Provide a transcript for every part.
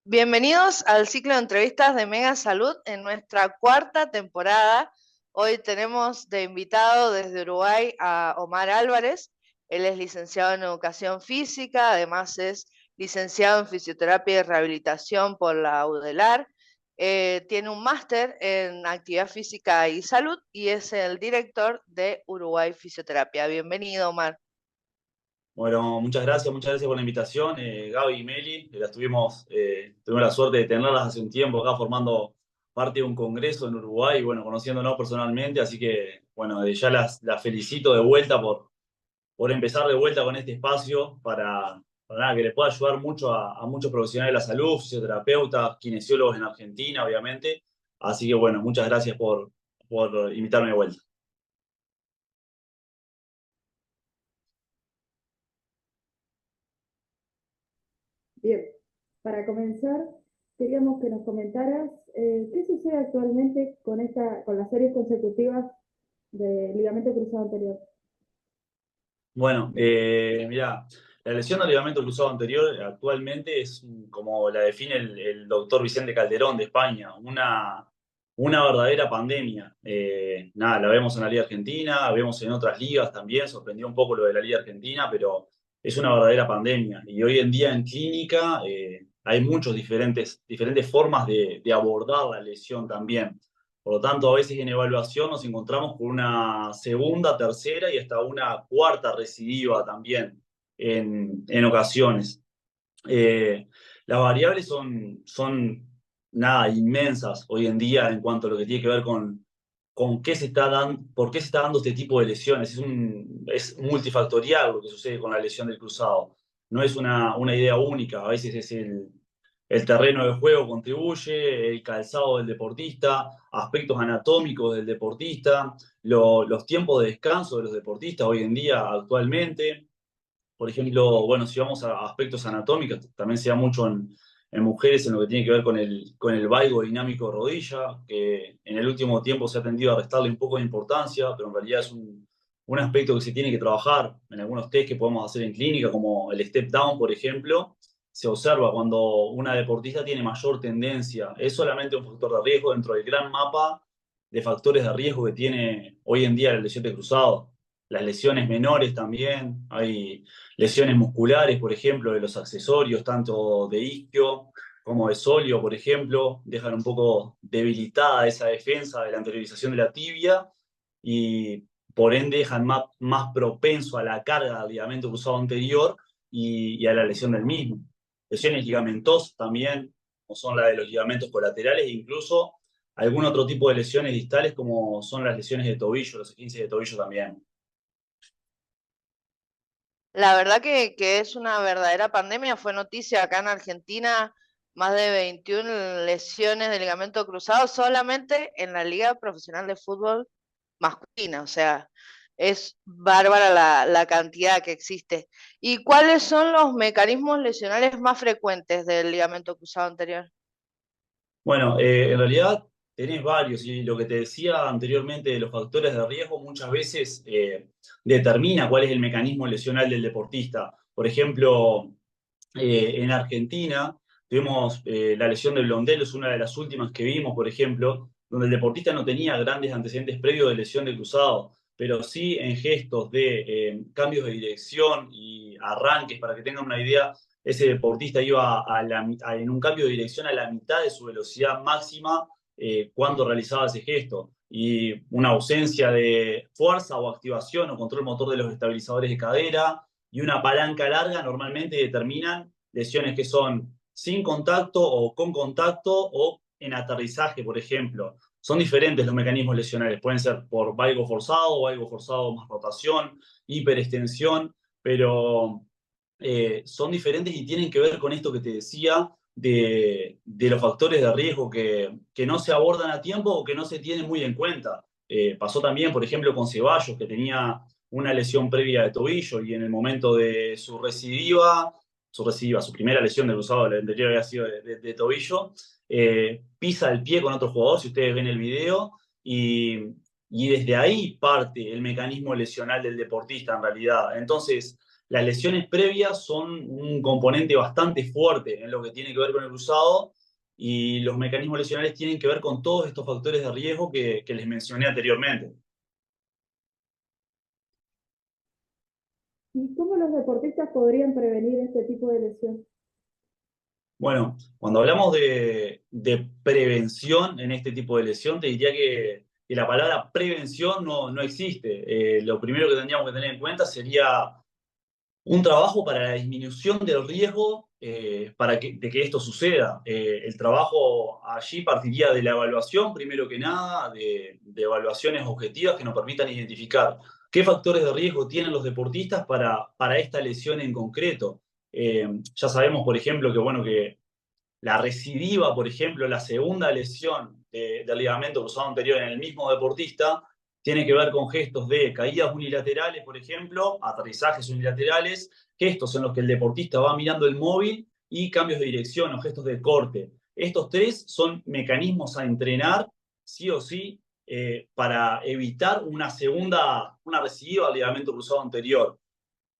Bienvenidos al ciclo de entrevistas de Mega Salud en nuestra cuarta temporada. Hoy tenemos de invitado desde Uruguay a Omar Álvarez. Él es licenciado en Educación Física, además es licenciado en Fisioterapia y Rehabilitación por la UDELAR. Tiene un máster en Actividad Física y Salud y es el director de Uruguay Fisioterapia. Bienvenido, Omar. Bueno, muchas gracias por la invitación, Gaby y Meli. Tuvimos la suerte de tenerlas hace un tiempo acá formando parte de un congreso en Uruguay y bueno, conociéndonos personalmente, así que bueno, ya las felicito de vuelta por empezar de vuelta con este espacio para nada, que les pueda ayudar mucho a muchos profesionales de la salud, fisioterapeutas, kinesiólogos en Argentina, obviamente. Así que bueno, muchas gracias por invitarme de vuelta. Bien, para comenzar, queríamos que nos comentaras qué sucede actualmente con las series consecutivas de ligamento cruzado anterior. Bueno, mirá, la lesión del ligamento cruzado anterior actualmente es como la define el doctor Vicente Calderón de España, una verdadera pandemia. Nada, la vemos en la Liga Argentina, la vemos en otras ligas también, sorprendió un poco lo de la Liga Argentina, pero es una verdadera pandemia. Y hoy en día en clínica hay muchos diferentes formas de abordar la lesión también. Por lo tanto, a veces en evaluación nos encontramos con una segunda, tercera y hasta una cuarta recidiva también en ocasiones. Eh, las variables son nada, inmensas hoy en día en cuanto a lo que tiene que ver con qué se está dando, por qué se está dando este tipo de lesiones. Es multifactorial lo que sucede con la lesión del cruzado. No es una idea única, a veces es el terreno de juego contribuye, el calzado del deportista, aspectos anatómicos del deportista, los tiempos de descanso de los deportistas hoy en día actualmente. Por ejemplo, bueno, si vamos a aspectos anatómicos, también se da mucho en mujeres en lo que tiene que ver con el valgo dinámico de rodilla, que en el último tiempo se ha tendido a restarle un poco de importancia, pero en realidad es un aspecto que se tiene que trabajar en algunos test que podemos hacer en clínica, como el step down, por ejemplo. Se observa cuando una deportista tiene mayor tendencia. Es solamente un factor de riesgo dentro del gran mapa de factores de riesgo que tiene hoy en día la lesión de cruzado. Las lesiones menores también, hay lesiones musculares, por ejemplo, de los accesorios, tanto de isquio como de sóleo, por ejemplo, dejan un poco debilitada esa defensa de la anteriorización de la tibia y por ende dejan más propenso a la carga del ligamento cruzado anterior y a la lesión del mismo. Lesiones ligamentosas también, como son las de los ligamentos colaterales, e incluso algún otro tipo de lesiones distales, como son las lesiones de tobillo, los esguinces de tobillo también. La verdad que es una verdadera pandemia. Fue noticia acá en Argentina, más de 21 lesiones de ligamento cruzado solamente en la Liga Profesional de Fútbol masculina. O sea, es bárbara la cantidad que existe. ¿Y cuáles son los mecanismos lesionales más frecuentes del ligamento cruzado anterior? Bueno, en realidad tenés varios y lo que te decía anteriormente de los factores de riesgo muchas veces determina cuál es el mecanismo lesional del deportista. Por ejemplo, en Argentina tuvimos la lesión de Blondel, es una de las últimas que vimos, por ejemplo, donde el deportista no tenía grandes antecedentes previos de lesión de cruzado, pero sí en gestos de cambios de dirección y arranques, para que tengan una idea, ese deportista iba en un cambio de dirección a la mitad de su velocidad máxima cuando realizaba ese gesto. Y una ausencia de fuerza o activación o control motor de los estabilizadores de cadera y una palanca larga normalmente determinan lesiones que son sin contacto o con contacto o en aterrizaje, por ejemplo. Son diferentes los mecanismos lesionales, pueden ser por valgo forzado más rotación, hiperextensión, pero son diferentes y tienen que ver con esto que te decía de los factores de riesgo que no se abordan a tiempo o que no se tienen muy en cuenta. Pasó también, por ejemplo, con Ceballos, que tenía una lesión previa de tobillo y en el momento de su primera lesión del cruzado, la anterior había sido de tobillo, pisa el pie con otro jugador, si ustedes ven el video, y desde ahí parte el mecanismo lesional del deportista en realidad. Entonces, las lesiones previas son un componente bastante fuerte en lo que tiene que ver con el cruzado y los mecanismos lesionales tienen que ver con todos estos factores de riesgo que les mencioné anteriormente. ¿Y cómo los deportistas podrían prevenir este tipo de lesión? Bueno, cuando hablamos de prevención en este tipo de lesión, te diría que la palabra prevención no existe. Lo primero que tendríamos que tener en cuenta sería un trabajo para la disminución del riesgo de que esto suceda. El trabajo allí partiría de la evaluación, primero que nada, de evaluaciones objetivas que nos permitan identificar qué factores de riesgo tienen los deportistas para esta lesión en concreto. Ya sabemos, por ejemplo, que la recidiva, por ejemplo, la segunda lesión del ligamento cruzado anterior en el mismo deportista, tiene que ver con gestos de caídas unilaterales, por ejemplo, aterrizajes unilaterales, gestos en los que el deportista va mirando el móvil y cambios de dirección o gestos de corte. Estos tres son mecanismos a entrenar, sí o sí, para evitar una recidiva al ligamento cruzado anterior.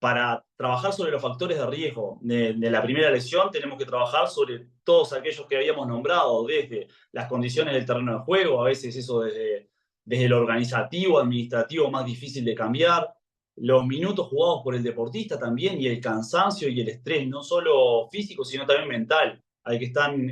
Para trabajar sobre los factores de riesgo de la primera lesión, tenemos que trabajar sobre todos aquellos que habíamos nombrado, desde las condiciones del terreno de juego, a veces eso desde lo organizativo, administrativo, más difícil de cambiar, los minutos jugados por el deportista también, y el cansancio y el estrés, no solo físico, sino también mental, al que están,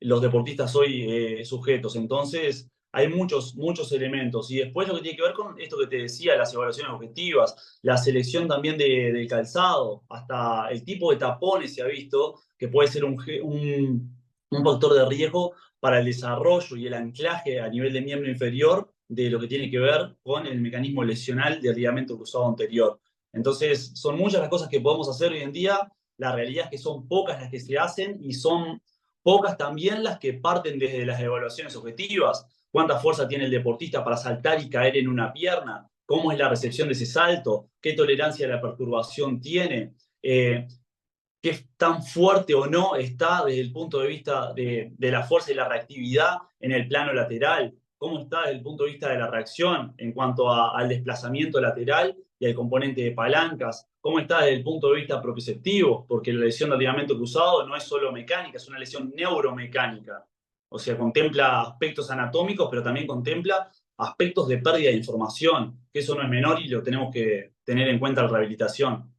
los deportistas hoy sujetos. Entonces, hay muchos elementos. Y después lo que tiene que ver con esto que te decía, las evaluaciones objetivas, la selección también del calzado, hasta el tipo de tapones se ha visto que puede ser un factor de riesgo para el desarrollo y el anclaje a nivel de miembro inferior de lo que tiene que ver con el mecanismo lesional del ligamento cruzado anterior. Entonces, son muchas las cosas que podemos hacer hoy en día. La realidad es que son pocas las que se hacen y son pocas también las que parten desde las evaluaciones objetivas. ¿Cuánta fuerza tiene el deportista para saltar y caer en una pierna? ¿Cómo es la recepción de ese salto? ¿Qué tolerancia a la perturbación tiene? ¿Qué tan fuerte o no está desde el punto de vista de la fuerza y la reactividad en el plano lateral? ¿Cómo está desde el punto de vista de la reacción en cuanto al desplazamiento lateral y al componente de palancas? ¿Cómo está desde el punto de vista propioceptivo? Porque la lesión del ligamento cruzado no es solo mecánica, es una lesión neuromecánica. O sea, contempla aspectos anatómicos, pero también contempla aspectos de pérdida de información, que eso no es menor y lo tenemos que tener en cuenta en la rehabilitación.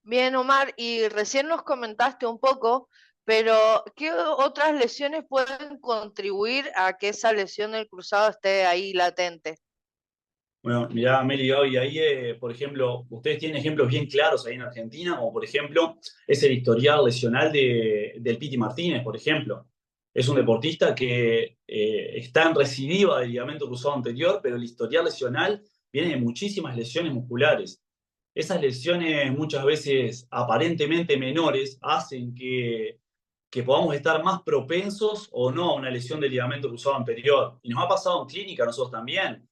Bien, Omar, y recién nos comentaste un poco, pero ¿qué otras lesiones pueden contribuir a que esa lesión del cruzado esté ahí latente? Bueno, mirá, Meli, y ahí, por ejemplo, ustedes tienen ejemplos bien claros ahí en Argentina, como por ejemplo es el historial lesional del Piti Martínez, por ejemplo. Es un deportista que está en recidiva del ligamento cruzado anterior, pero el historial lesional viene de muchísimas lesiones musculares. Esas lesiones, muchas veces aparentemente menores, hacen que podamos estar más propensos o no a una lesión del ligamento cruzado anterior. Y nos ha pasado en clínica a nosotros también.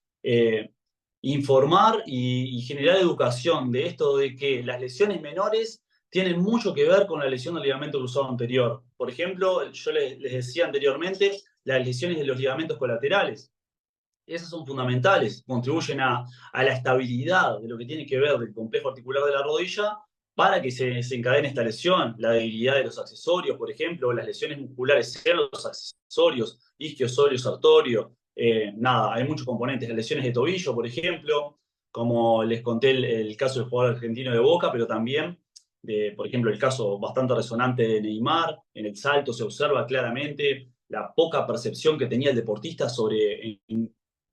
Informar y generar educación de esto de que las lesiones menores tienen mucho que ver con la lesión del ligamento cruzado anterior. Por ejemplo, yo les decía anteriormente, las lesiones de los ligamentos colaterales. Esas son fundamentales, contribuyen a la estabilidad de lo que tiene que ver del complejo articular de la rodilla para que se encadene esta lesión, la debilidad de los accesorios, por ejemplo, las lesiones musculares en los accesorios, isquio, soleus, sartorio, nada, hay muchos componentes, las lesiones de tobillo, por ejemplo, como les conté el caso del jugador argentino de Boca, pero también, por ejemplo, el caso bastante resonante de Neymar, en el salto se observa claramente la poca percepción que tenía el deportista sobre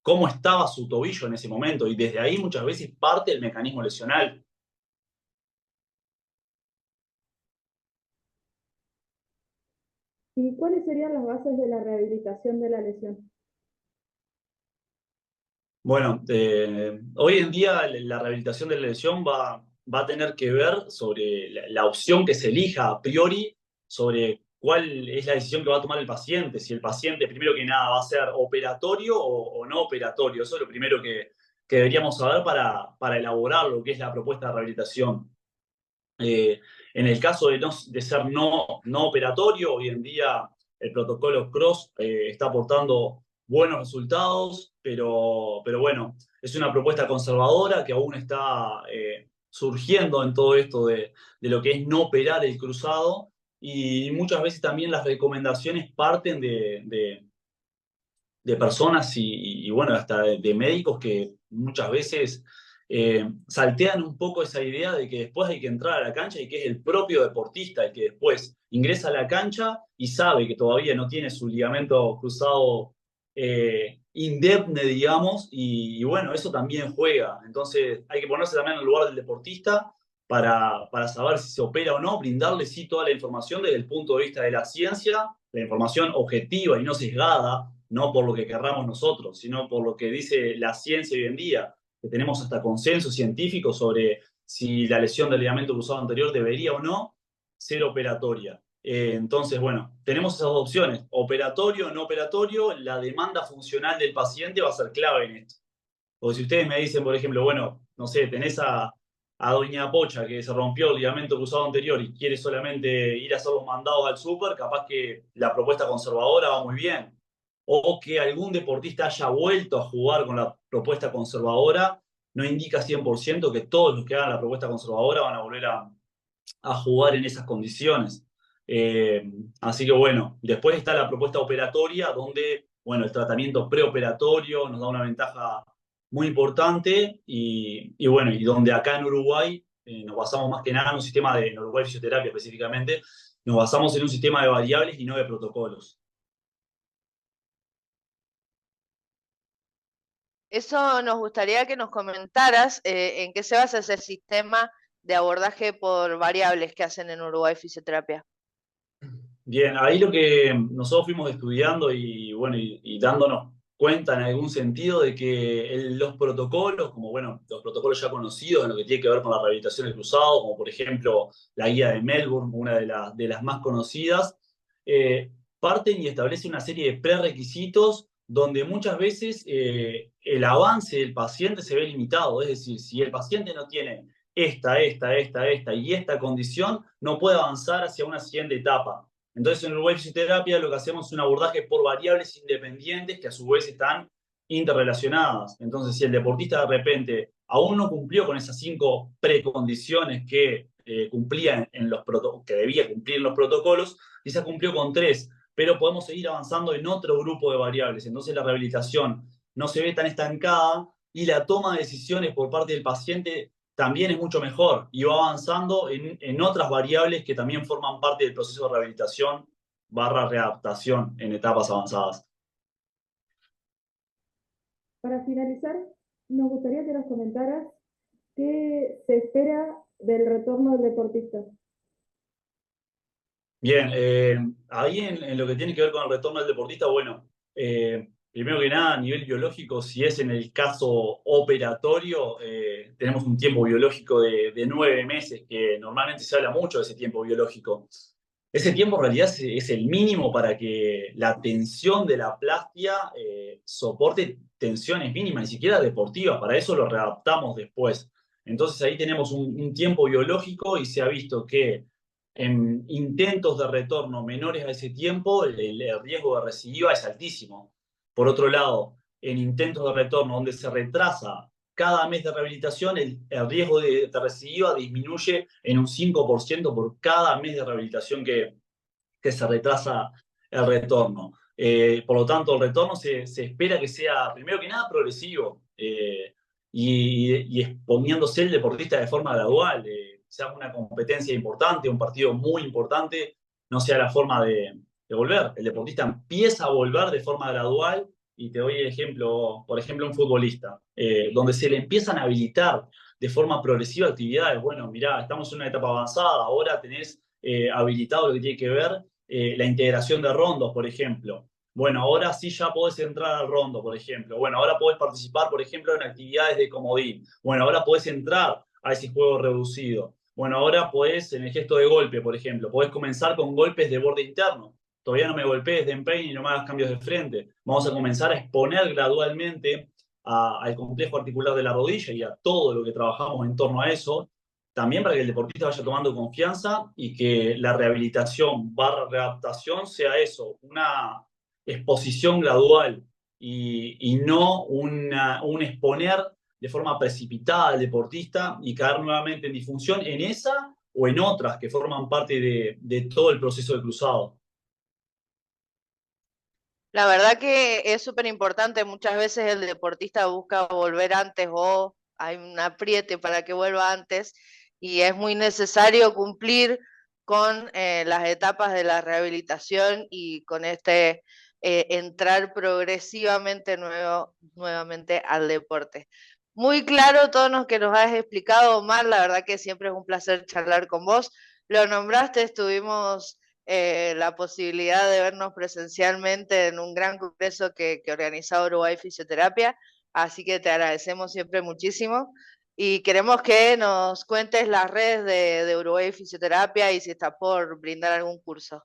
cómo estaba su tobillo en ese momento, y desde ahí muchas veces parte el mecanismo lesional. ¿Y cuáles serían las bases de la rehabilitación de la lesión? Bueno, hoy en día la rehabilitación de la lesión va a tener que ver sobre la opción que se elija a priori, sobre cuál es la decisión que va a tomar el paciente, si el paciente primero que nada va a ser operatorio o no operatorio. Eso es lo primero que deberíamos saber para elaborar lo que es la propuesta de rehabilitación. En el caso de ser no operatorio, hoy en día el protocolo CROSS está aportando buenos resultados, pero bueno, es una propuesta conservadora que aún está surgiendo en todo esto de lo que es no operar el cruzado, y muchas veces también las recomendaciones parten de personas y bueno, hasta de médicos que muchas veces saltean un poco esa idea de que después hay que entrar a la cancha y que es el propio deportista el que después ingresa a la cancha y sabe que todavía no tiene su ligamento cruzado indemne, digamos, y bueno, eso también juega. Entonces hay que ponerse también en el lugar del deportista para saber si se opera o no, brindarle sí toda la información desde el punto de vista de la ciencia, la información objetiva y no sesgada, no por lo que querramos nosotros, sino por lo que dice la ciencia hoy en día, que tenemos hasta consenso científico sobre si la lesión del ligamento cruzado anterior debería o no ser operatoria. Entonces, bueno, tenemos esas dos opciones, operatorio o no operatorio. La demanda funcional del paciente va a ser clave en esto. O si ustedes me dicen, por ejemplo, bueno, no sé, tenés a doña Pocha que se rompió el ligamento cruzado anterior y quiere solamente ir a hacer los mandados al súper, capaz que la propuesta conservadora va muy bien. O que algún deportista haya vuelto a jugar con la propuesta conservadora, no indica 100% que todos los que hagan la propuesta conservadora van a volver a jugar en esas condiciones. Así que bueno, después está la propuesta operatoria, donde bueno, el tratamiento preoperatorio nos da una ventaja muy importante y bueno, y donde acá en Uruguay nos basamos más que nada en un sistema en Uruguay Fisioterapia específicamente, nos basamos en un sistema de variables y no de protocolos. Eso nos gustaría que nos comentaras en qué se basa ese sistema de abordaje por variables que hacen en Uruguay Fisioterapia. Bien, ahí lo que nosotros fuimos estudiando y bueno, y dándonos cuenta en algún sentido de que los protocolos, como bueno, los protocolos ya conocidos en lo que tiene que ver con la rehabilitación del cruzado, como por ejemplo la guía de Melbourne, una de las más conocidas, parten y establecen una serie de prerequisitos donde muchas veces el avance del paciente se ve limitado. Es decir, si el paciente no tiene esta y esta condición, no puede avanzar hacia una siguiente etapa. Entonces, en Uruguay Fisioterapia lo que hacemos es un abordaje por variables independientes que a su vez están interrelacionadas. Entonces, si el deportista de repente aún no cumplió con esas 5 precondiciones que cumplía que debía cumplir en los protocolos, quizás cumplió con 3, pero podemos seguir avanzando en otro grupo de variables. Entonces, la rehabilitación no se ve tan estancada y la toma de decisiones por parte del paciente también es mucho mejor y va avanzando en otras variables que también forman parte del proceso de rehabilitación barra readaptación en etapas avanzadas. Para finalizar, nos gustaría que nos comentaras qué se espera del retorno del deportista. Bien, ahí en lo que tiene que ver con el retorno del deportista, bueno, primero que nada, a nivel biológico, si es en el caso operatorio, tenemos un tiempo biológico de 9 meses, que normalmente se habla mucho de ese tiempo biológico. Ese tiempo en realidad es el mínimo para que la tensión de la plastia soporte tensiones mínimas, ni siquiera deportivas, para eso lo readaptamos después. Entonces ahí tenemos un tiempo biológico y se ha visto que en intentos de retorno menores a ese tiempo, el riesgo de recidiva es altísimo. Por otro lado, en intentos de retorno donde se retrasa cada mes de rehabilitación, el riesgo de recidiva disminuye en un 5% por cada mes de rehabilitación que se retrasa el retorno. Por lo tanto, el retorno se espera que sea, primero que nada, progresivo y exponiéndose el deportista de forma gradual. Sea una competencia importante, un partido muy importante, no sea la forma de volver. El deportista empieza a volver de forma gradual y te doy el ejemplo, por ejemplo, un futbolista, donde se le empiezan a habilitar de forma progresiva actividades. Bueno, mirá, estamos en una etapa avanzada, ahora tenés habilitado lo que tiene que ver la integración de rondos, por ejemplo. Bueno, ahora sí ya podés entrar al rondo, por ejemplo. Bueno, ahora podés participar, por ejemplo, en actividades de comodín. Bueno, ahora podés entrar a ese juego reducido. Bueno, ahora podés, en el gesto de golpe, por ejemplo, podés comenzar con golpes de borde interno. Todavía no me golpees de empeine y no me hagas cambios de frente. Vamos a comenzar a exponer gradualmente al complejo articular de la rodilla y a todo lo que trabajamos en torno a eso, también para que el deportista vaya tomando confianza y que la rehabilitación barra readaptación sea eso, una exposición gradual y no un exponer de forma precipitada al deportista y caer nuevamente en disfunción en esa o en otras que forman parte de todo el proceso de cruzado. La verdad que es súper importante, muchas veces el deportista busca volver antes o hay un apriete para que vuelva antes y es muy necesario cumplir con las etapas de la rehabilitación y con entrar progresivamente nuevamente al deporte. Muy claro todo lo que nos has explicado, Omar, la verdad que siempre es un placer charlar con vos. Lo nombraste, estuvimos la posibilidad de vernos presencialmente en un gran congreso que organizaba Uruguay Fisioterapia, así que te agradecemos siempre muchísimo y queremos que nos cuentes las redes de Uruguay Fisioterapia y si está por brindar algún curso.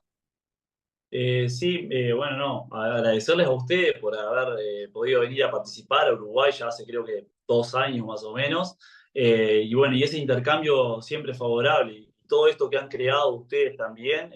Sí, bueno, no, agradecerles a ustedes por haber podido venir a participar a Uruguay ya hace creo que 2 años más o menos. Y bueno, y ese intercambio siempre favorable. Y todo esto que han creado ustedes también,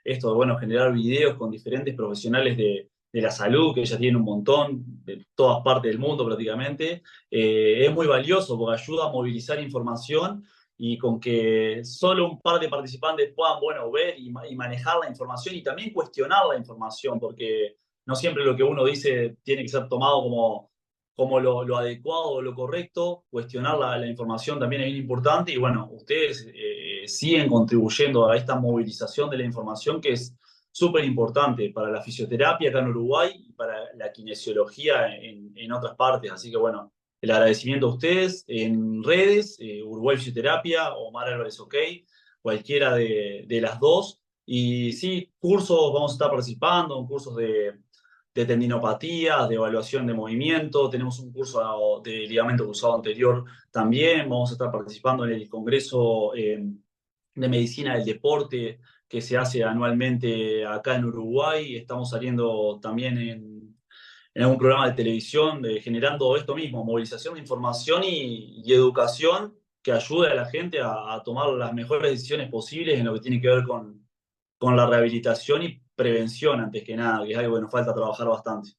esto de, bueno, generar videos con diferentes profesionales de la salud, que ya tienen un montón, de todas partes del mundo prácticamente, es muy valioso porque ayuda a movilizar información y con que solo un par de participantes puedan, bueno, ver y manejar la información y también cuestionar la información, porque no siempre lo que uno dice tiene que ser tomado como lo adecuado o lo correcto, cuestionar la información también es bien importante y bueno, ustedes siguen contribuyendo a esta movilización de la información que es súper importante para la fisioterapia acá en Uruguay y para la kinesiología en otras partes, así que bueno, el agradecimiento a ustedes en redes, Uruguay Fisioterapia, Omar Álvarez OK, cualquiera de las dos. Y sí, cursos vamos a estar participando, cursos de tendinopatías, de evaluación de movimiento. Tenemos un curso de ligamento cruzado anterior también. Vamos a estar participando en el Congreso de Medicina del Deporte que se hace anualmente acá en Uruguay. Estamos saliendo también en algún programa de televisión, generando esto mismo, movilización de información y educación que ayude a la gente a tomar las mejores decisiones posibles en lo que tiene que ver con la rehabilitación y prevención antes que nada, que es algo que nos falta trabajar bastante.